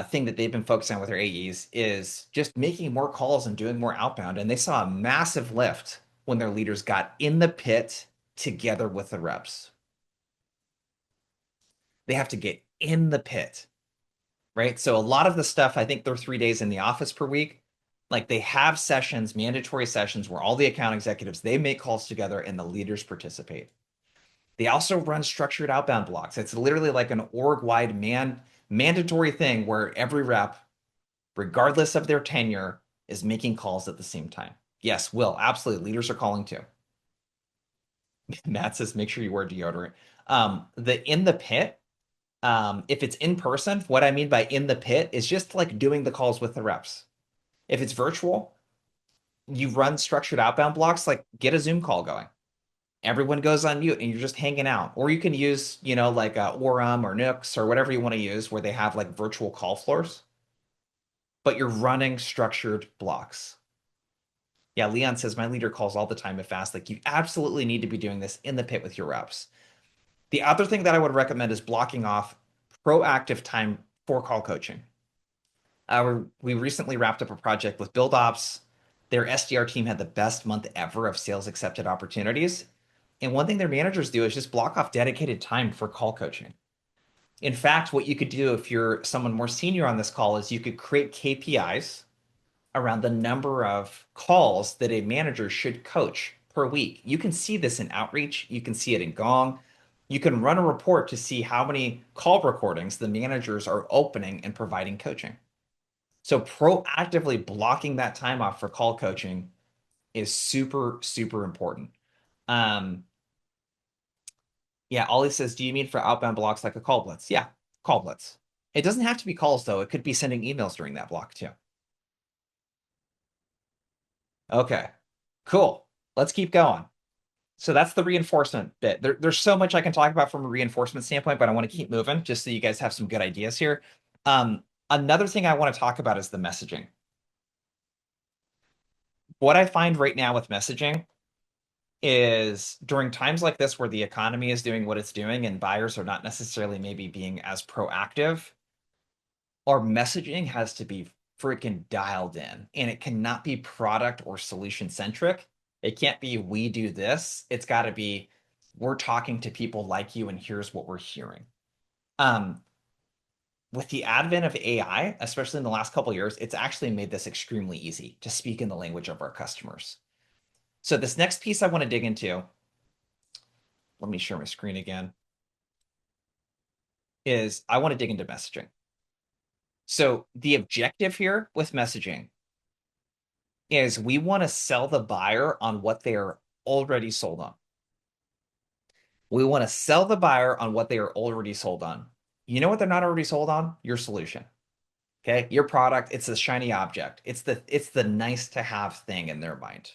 thing that they've been focusing on with their AEs is just making more calls and doing more outbound. And they saw a massive lift when their leaders got in the pit together with the reps. They have to get in the pit, right? So a lot of the stuff, I think they're 3 days in the office per week. Like they have sessions, mandatory sessions where all the account executives, they make calls together and the leaders participate. They also run structured outbound blocks. It's literally like an org-wide mandatory thing where every rep, regardless of their tenure, is making calls at the same time. Yes, Will, absolutely. Leaders are calling too. Matt says, make sure you wear deodorant. The in the pit, if it's in person, what I mean by in the pit is just like doing the calls with the reps. If it's virtual, you run structured outbound blocks, like get a Zoom call going. Everyone goes on mute and you're just hanging out. Or you can use, like Orem or Nooks or whatever you want to use where they have like virtual call floors, but you're running structured blocks. Yeah, Leon says my leader calls all the time if asked. Like you absolutely need to be doing this in the pit with your reps. The other thing that I would recommend is blocking off proactive time for call coaching. We recently wrapped up a project with Build Ops. Their SDR team had the best month ever of sales accepted opportunities. And one thing their managers do is just block off dedicated time for call coaching. In fact, what you could do if you're someone more senior on this call is you could create KPIs around the number of calls that a manager should coach per week. You can see this in Outreach, you can see it in Gong. You can run a report to see how many call recordings the managers are opening and providing coaching. So proactively blocking that time off for call coaching is super, super important. Um, yeah, Ollie says, do you mean for outbound blocks like a call blitz? Yeah, call blitz. It doesn't have to be calls though. It could be sending emails during that block too. Okay, cool. Let's keep going. So that's the reinforcement bit. There's so much I can talk about from a reinforcement standpoint, but I want to keep moving just so you guys have some good ideas here. Another thing I want to talk about is the messaging. What I find right now with messaging is during times like this where the economy is doing what it's doing and buyers are not necessarily maybe being as proactive, our messaging has to be freaking dialed in and it cannot be product or solution centric. It can't be we do this. It's got to be we're talking to people like you and here's what we're hearing. Um, with the advent of AI, especially in the last couple of years, it's actually made this extremely easy to speak in the language of our customers. So this next piece I want to dig into, let me share my screen again, is I want to dig into messaging. So the objective here with messaging is we want to sell the buyer on what they are already sold on. We want to sell the buyer on what they are already sold on. You know what they're not already sold on? Your solution. Okay? Your product, it's a shiny object. It's the nice to have thing in their mind.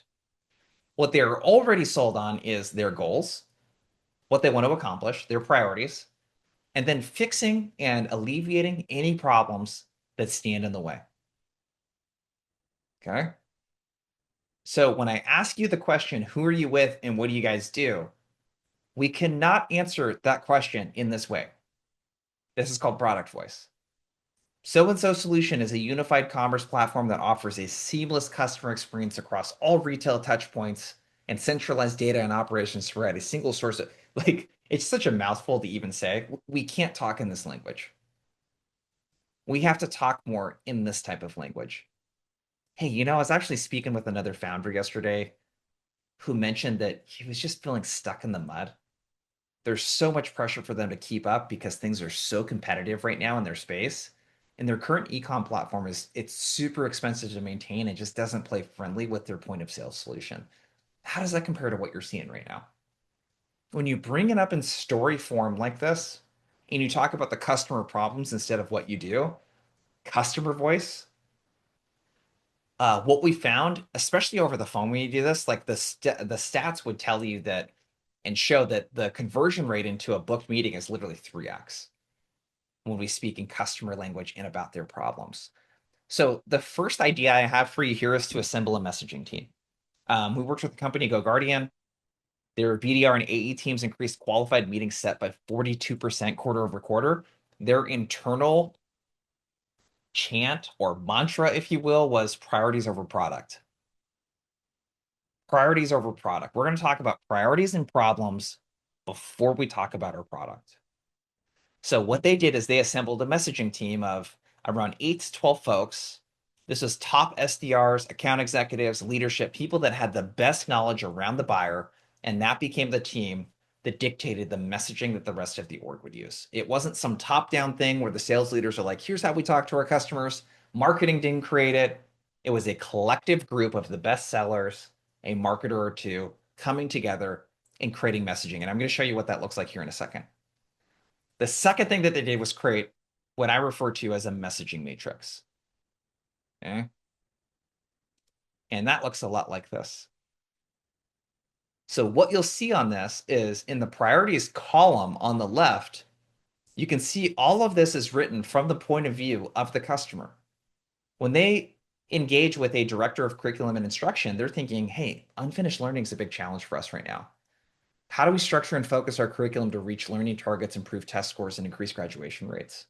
What they're already sold on is their goals, what they want to accomplish, their priorities, and then fixing and alleviating any problems that stand in the way. Okay? So when I ask you the question, who are you with and what do you guys do? We cannot answer that question in this way. This is called product voice. So and so Solution is a unified commerce platform that offers a seamless customer experience across all retail touchpoints and centralized data and operations to provide a single source of, like, it's such a mouthful to even say. We can't talk in this language. We have to talk more in this type of language. Hey, I was actually speaking with another founder yesterday who mentioned that he was just feeling stuck in the mud. There's so much pressure for them to keep up because things are so competitive right now in their space. And their current ecom platform it's super expensive to maintain and just doesn't play friendly with their point of sale solution. How does that compare to what you're seeing right now? When you bring it up in story form like this, and you talk about the customer problems instead of what you do, customer voice, what we found, especially over the phone when you do this, like the stats would tell you that and show that the conversion rate into a booked meeting is literally 3x when we speak in customer language and about their problems. So the first idea I have for you here is to assemble a messaging team. We worked with the company GoGuardian. Their BDR and AE teams increased qualified meetings set by 42% quarter over quarter. Their internal chant or mantra, if you will, was priorities over product. Priorities over product. We're going to talk about priorities and problems before we talk about our product. So what they did is they assembled a messaging team of around 8 to 12 folks. This was top SDRs, account executives, leadership, people that had the best knowledge around the buyer, and that became the team that dictated the messaging that the rest of the org would use. It wasn't some top-down thing where the sales leaders are like, here's how we talk to our customers. Marketing didn't create it. It was a collective group of the best sellers, a marketer or two coming together and creating messaging. And I'm going to show you what that looks like here in a second. The second thing that they did was create what I refer to as a messaging matrix. Okay. And that looks a lot like this. So what you'll see on this is in the priorities column on the left, you can see all of this is written from the point of view of the customer. When they engage with a director of curriculum and instruction, they're thinking, hey, unfinished learning is a big challenge for us right now. How do we structure and focus our curriculum to reach learning targets, improve test scores, and increase graduation rates?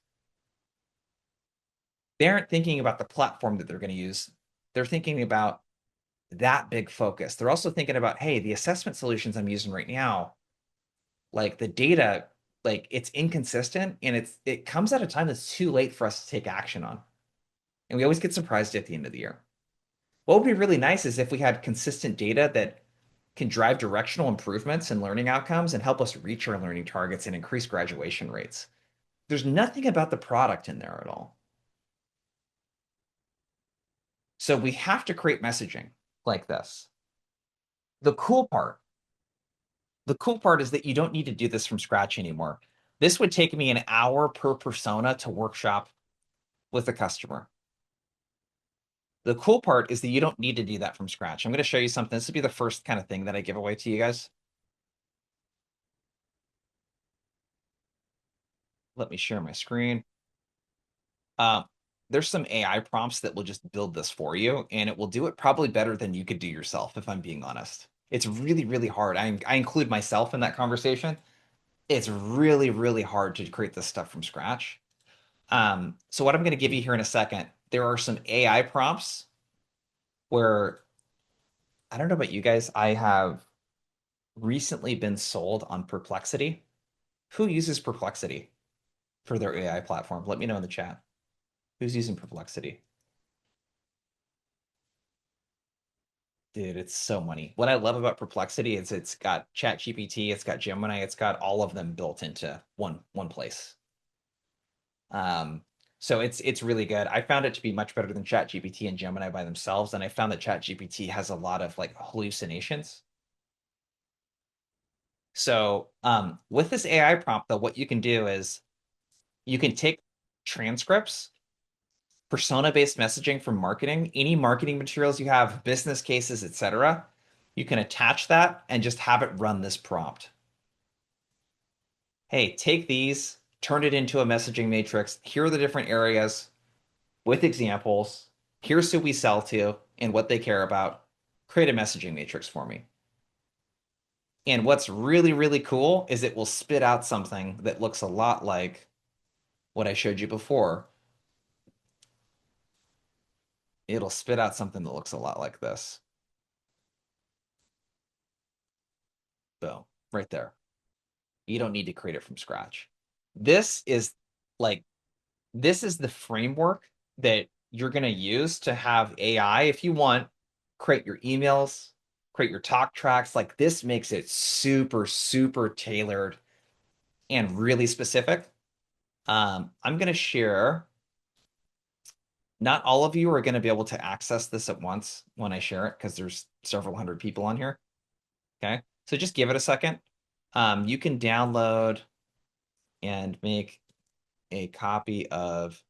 They aren't thinking about the platform that they're going to use. They're thinking about that big focus. They're also thinking about, hey, the assessment solutions I'm using right now, like the data, like it's inconsistent and it comes at a time that's too late for us to take action on. And we always get surprised at the end of the year. What would be really nice is if we had consistent data that can drive directional improvements in learning outcomes and help us reach our learning targets and increase graduation rates. There's nothing about the product in there at all. So we have to create messaging like this. The cool part, the cool part is that you don't need to do this from scratch anymore. This would take me an hour per persona to workshop with a customer. The cool part is that you don't need to do that from scratch. I'm going to show you something. This would be the first kind of thing that I give away to you guys. Let me share my screen. Um, there's some AI prompts that will just build this for you, and it will do it probably better than you could do yourself, if I'm being honest. It's really, really hard. I include myself in that conversation. It's really, really hard to create this stuff from scratch. So what I'm going to give you here in a second, there are some AI prompts where I don't know about you guys, I have recently been sold on Perplexity. Who uses Perplexity? for their AI platform? Let me know in the chat. Who's using Perplexity? Dude, it's so money. What I love about Perplexity is it's got ChatGPT, it's got Gemini, it's got all of them built into one place. Um, so it's really good. I found it to be much better than ChatGPT and Gemini by themselves, and I found that ChatGPT has a lot of like hallucinations. So with this AI prompt, though, what you can do is you can take transcripts, persona-based messaging from marketing, any marketing materials you have, business cases, etc. You can attach that and just have it run this prompt. Hey, take these, turn it into a messaging matrix. Here are the different areas with examples. Here's who we sell to and what they care about. Create a messaging matrix for me. And what's really, really cool is it will spit out something that looks a lot like what I showed you before. It'll spit out something that looks a lot like this. Boom, right there. You don't need to create it from scratch. This is like, this is the framework that you're going to use to have AI, if you want, create your emails, create your talk tracks. Like this makes it super, super tailored and really specific. I'm going to share. Not all of you are going to be able to access this at once when I share it because there's several hundred people on here. Okay. So just give it a second. You can download and make a copy of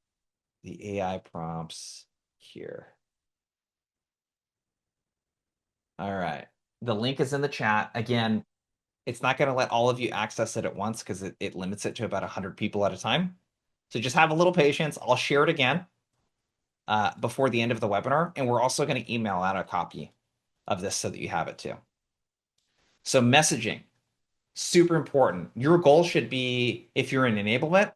the AI prompts here. All right. The link is in the chat. Again, it's not going to let all of you access it at once because it limits it to about 100 people at a time. So just have a little patience. I'll share it again before the end of the webinar. And we're also going to email out a copy of this so that you have it too. So messaging, super important. Your goal should be, if you're in enablement,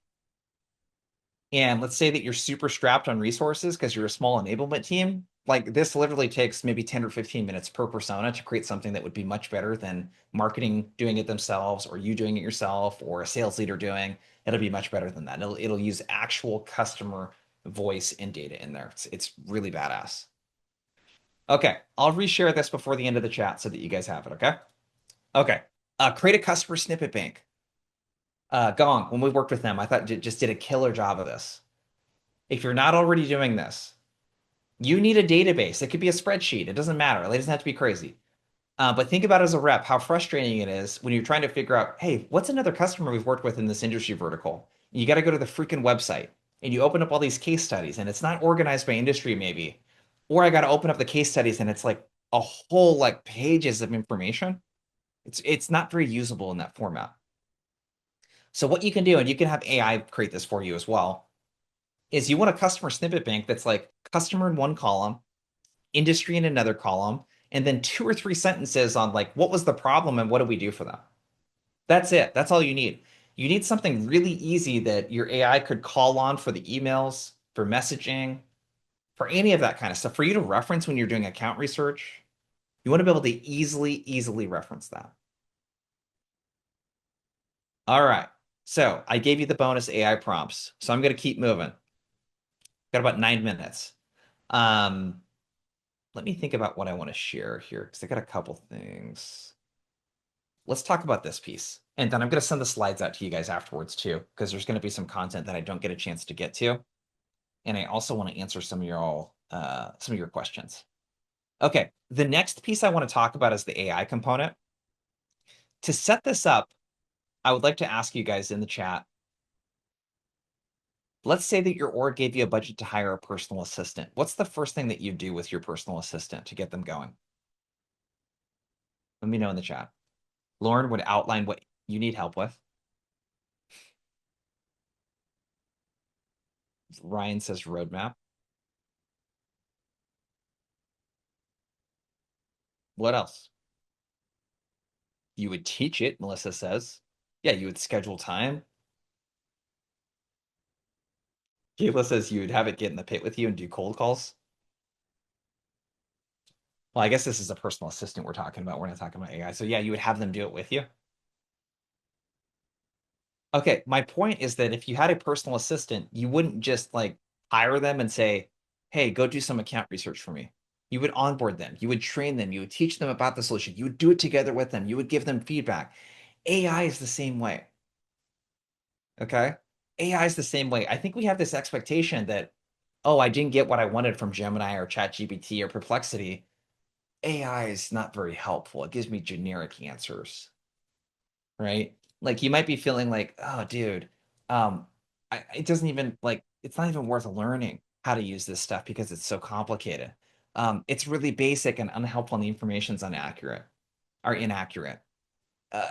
and let's say that you're super strapped on resources because you're a small enablement team, like this literally takes maybe 10 or 15 minutes per persona to create something that would be much better than marketing doing it themselves or you doing it yourself or a sales leader doing. It'll be much better than that. It'll use actual customer voice and data in there. It's really badass. Okay, I'll reshare this before the end of the chat so that you guys have it, okay? Okay. Create a customer snippet bank. Gong, when we worked with them, I thought just did a killer job of this. If you're not already doing this, you need a database. It could be a spreadsheet. It doesn't matter. It doesn't have to be crazy. But think about it as a rep, how frustrating it is when you're trying to figure out, hey, what's another customer we've worked with in this industry vertical? You got to go to the freaking website and you open up all these case studies and it's not organized by industry maybe. Or I got to open up the case studies and it's like a whole like pages of information. It's not very usable in that format. So what you can do, and you can have AI create this for you as well, is you want a customer snippet bank that's like customer in one column, industry in another column, and then two or three sentences on like what was the problem and what do we do for them. That's it. That's all you need. You need something really easy that your AI could call on for the emails, for messaging, for any of that kind of stuff, for you to reference when you're doing account research. You want to be able to easily reference that. All right. So I gave you the bonus AI prompts. So I'm going to keep moving. Got about 9 minutes. Um, Let me think about what I want to share here because I got a couple things. Let's talk about this piece. And then I'm going to send the slides out to you guys afterwards too, because there's going to be some content that I don't get a chance to get to. And I also want to answer some of your questions. Okay, the next piece I want to talk about is the AI component. To set this up, I would like to ask you guys in the chat, let's say that your org gave you a budget to hire a personal assistant. What's the first thing that you do with your personal assistant to get them going? Let me know in the chat. Lauren would outline what you need help with. Ryan says roadmap. What else? You would teach it, Melissa says. Yeah, you would schedule time. Kayla says you would have it get in the pit with you and do cold calls. Well, I guess this is a personal assistant we're talking about. We're not talking about AI. So yeah, you would have them do it with you. Okay, my point is that if you had a personal assistant, you wouldn't just like hire them and say, "Hey, go do some account research for me." You would onboard them, you would train them, you would teach them about the solution, you would do it together with them, you would give them feedback. AI is the same way. Okay? AI is the same way. I think we have this expectation that, oh, I didn't get what I wanted from Gemini or ChatGPT or Perplexity. AI is not very helpful. It gives me generic answers, right? Like you might be feeling like, oh, dude, um, it doesn't even like it's not even worth learning how to use this stuff because it's so complicated. It's really basic and unhelpful, and the information's inaccurate or inaccurate.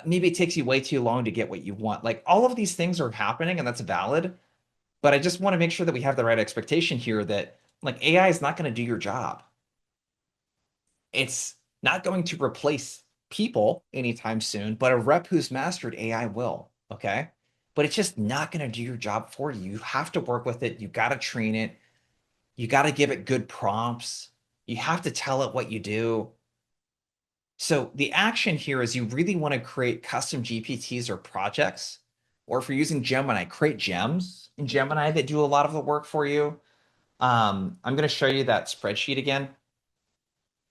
Maybe it takes you way too long to get what you want. Like all of these things are happening, and that's valid. But I just want to make sure that we have the right expectation here that like AI is not going to do your job. It's not going to replace people anytime soon, but a rep who's mastered AI will. Okay. But it's just not going to do your job for you. You have to work with it. You got to train it. You got to give it good prompts. You have to tell it what you do. So the action here is you really want to create custom GPTs or projects, or if you're using Gemini, create gems in Gemini that do a lot of the work for you. I'm going to show you that spreadsheet again.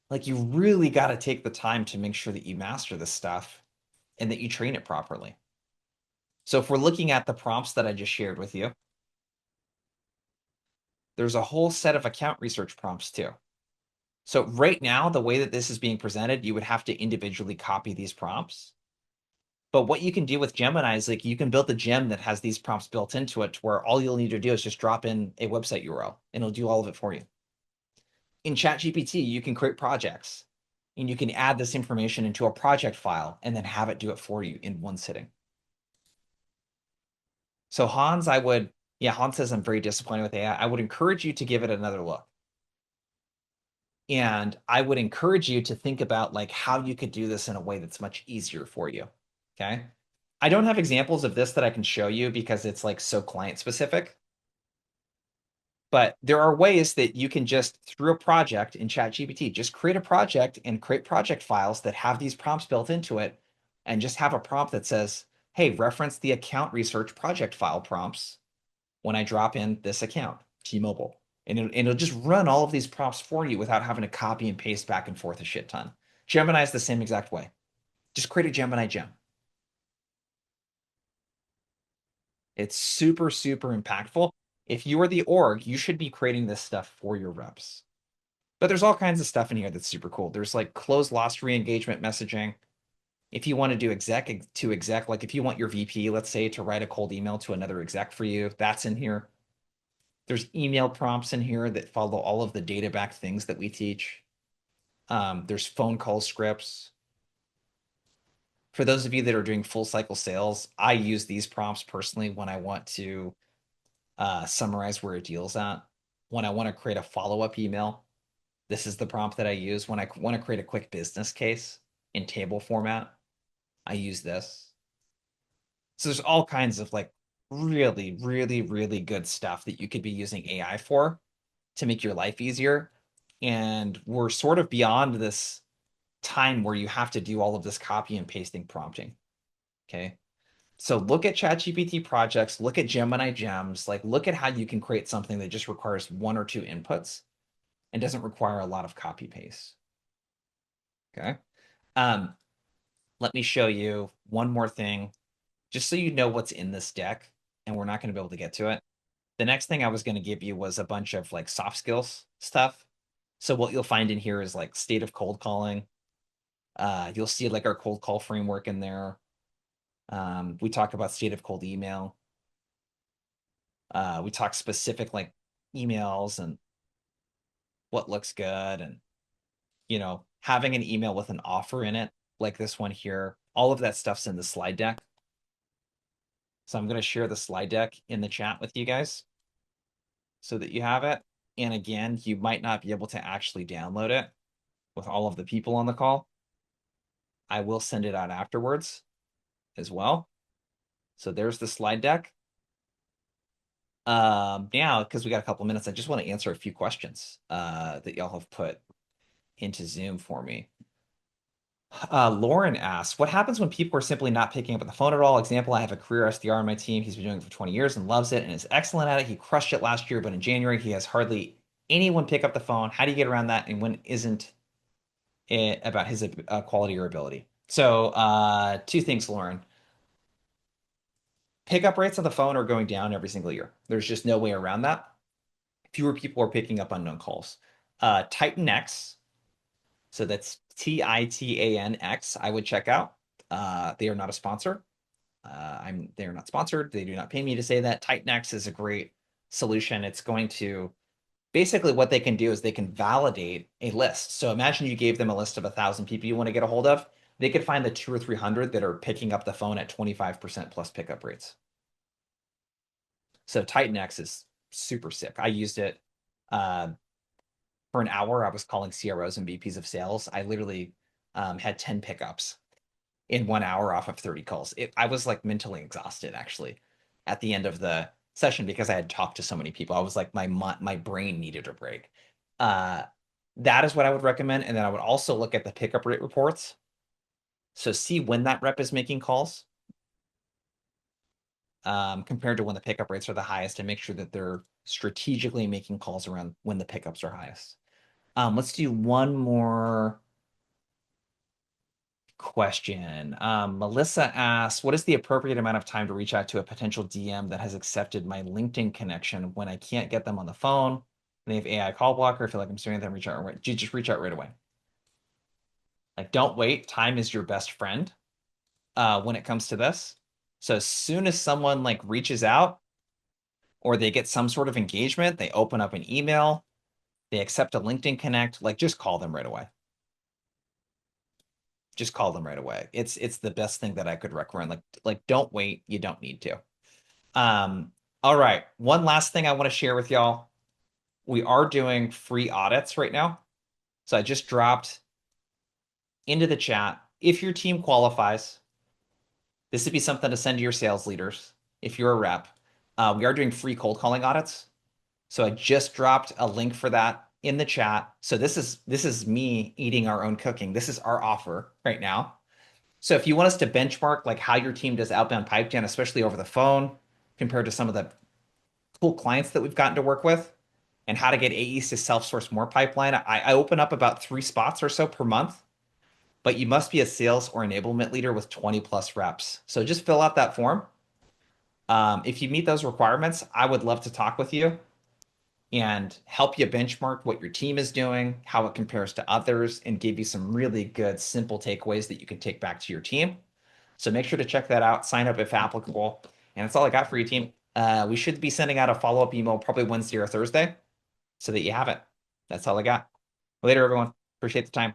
Like you really got to take the time to make sure that you master this stuff and that you train it properly. So if we're looking at the prompts that I just shared with you, there's a whole set of account research prompts too. So right now, the way that this is being presented, you would have to individually copy these prompts. But what you can do with Gemini is like you can build a gem that has these prompts built into it to where all you'll need to do is just drop in a website URL and it'll do all of it for you. In ChatGPT, you can create projects and you can add this information into a project file and then have it do it for you in one sitting. So Hans, yeah, Hans says I'm very disappointed with AI. I would encourage you to give it another look. And I would encourage you to think about like how you could do this in a way that's much easier for you. Okay. I don't have examples of this that I can show you because it's like so client specific. But there are ways that you can just, through a project in ChatGPT, just create a project and create project files that have these prompts built into it, and just have a prompt that says, hey, reference the account research project file prompts when I drop in this account, T-Mobile. And it'll just run all of these prompts for you without having to copy and paste back and forth a shit ton. Gemini is the same exact way. Just create a Gemini gem. It's super, super impactful. If you are the org, you should be creating this stuff for your reps. But there's all kinds of stuff in here that's super cool. There's like closed loss re-engagement messaging. If you want to do exec to exec, like if you want your VP, let's say, to write a cold email to another exec for you, that's in here. There's email prompts in here that follow all of the data back things that we teach. There's phone call scripts. For those of you that are doing full cycle sales, I use these prompts personally when I want to summarize where a deal's at. When I want to create a follow-up email, this is the prompt that I use. When I want to create a quick business case in table format, I use this. So there's all kinds of like really, really, really good stuff that you could be using AI for to make your life easier. And we're sort of beyond this time where you have to do all of this copy and pasting prompting. Okay. So look at ChatGPT projects, look at Gemini gems, like look at how you can create something that just requires one or two inputs and doesn't require a lot of copy paste. Okay. Um, Let me show you one more thing, just so you know what's in this deck, and we're not going to be able to get to it. The next thing I was going to give you was a bunch of like soft skills stuff. So what you'll find in here is like state of cold calling. You'll see like our cold call framework in there. We talk about state of cold email. We talk specific like emails and what looks good, and having an email with an offer in it, like this one here. All of that stuff's in the slide deck. So I'm going to share the slide deck in the chat with you guys so that you have it. And again, you might not be able to actually download it with all of the people on the call. I will send it out afterwards as well. So there's the slide deck. Now, because we got a couple minutes, I just want to answer a few questions that y'all have put into Zoom for me. Lauren asks, what happens when people are simply not picking up the phone at all? Example, I have a career SDR on my team. He's been doing it for 20 years and loves it and is excellent at it. He crushed it last year, but in January, he has hardly anyone pick up the phone. How do you get around that? And when isn't it about his quality or ability? So, two things, Lauren. Pickup rates on the phone are going down every single year. There's just no way around that. Fewer people are picking up unknown calls. Titan X, so that's TITANX, I would check out. They are not a sponsor. They are not sponsored. They do not pay me to say that. Titan X is a great solution. It's going to basically what they can do is they can validate a list. So imagine you gave them a list of 1,000 people you want to get a hold of. They could find the 200 or 300 that are picking up the phone at 25% plus pickup rates. So Titan X is super sick. I used it for an hour. I was calling CROs and VPs of sales. I literally had 10 pickups in 1 hour off of 30 calls. I was like mentally exhausted actually at the end of the session because I had talked to so many people. I was like, my brain needed a break. That is what I would recommend. And then I would also look at the pickup rate reports. So see when that rep is making calls compared to when the pickup rates are the highest, and make sure that they're strategically making calls around when the pickups are highest. Let's do one more question. Melissa asks, what is the appropriate amount of time to reach out to a potential DM that has accepted my LinkedIn connection when I can't get them on the phone? And they have AI call blocker. I feel like I'm staring at them. Reach out right. Just reach out right away. Like, don't wait. Time is your best friend when it comes to this. So as soon as someone like reaches out or they get some sort of engagement, they open up an email, they accept a LinkedIn connect, like just call them right away. Just call them right away. It's the best thing that I could recommend. Like don't wait. You don't need to. All right. One last thing I want to share with y'all. We are doing free audits right now. So I just dropped into the chat. If your team qualifies, this would be something to send to your sales leaders if you're a rep. We are doing free cold calling audits. So I just dropped a link for that in the chat. So this is me eating our own cooking. This is our offer right now. So if you want us to benchmark like how your team does outbound pipe down, especially over the phone, compared to some of the cool clients that we've gotten to work with, and how to get AEs to self-source more pipeline, I open up about 3 spots or so per month, but you must be a sales or enablement leader with 20 plus reps. So just fill out that form. If you meet those requirements, I would love to talk with you and help you benchmark what your team is doing, how it compares to others, and give you some really good, simple takeaways that you can take back to your team. So make sure to check that out, sign up if applicable. And that's all I got for you, team. We should be sending out a follow-up email probably Wednesday or Thursday so that you have it. That's all I got. Later, everyone. Appreciate the time.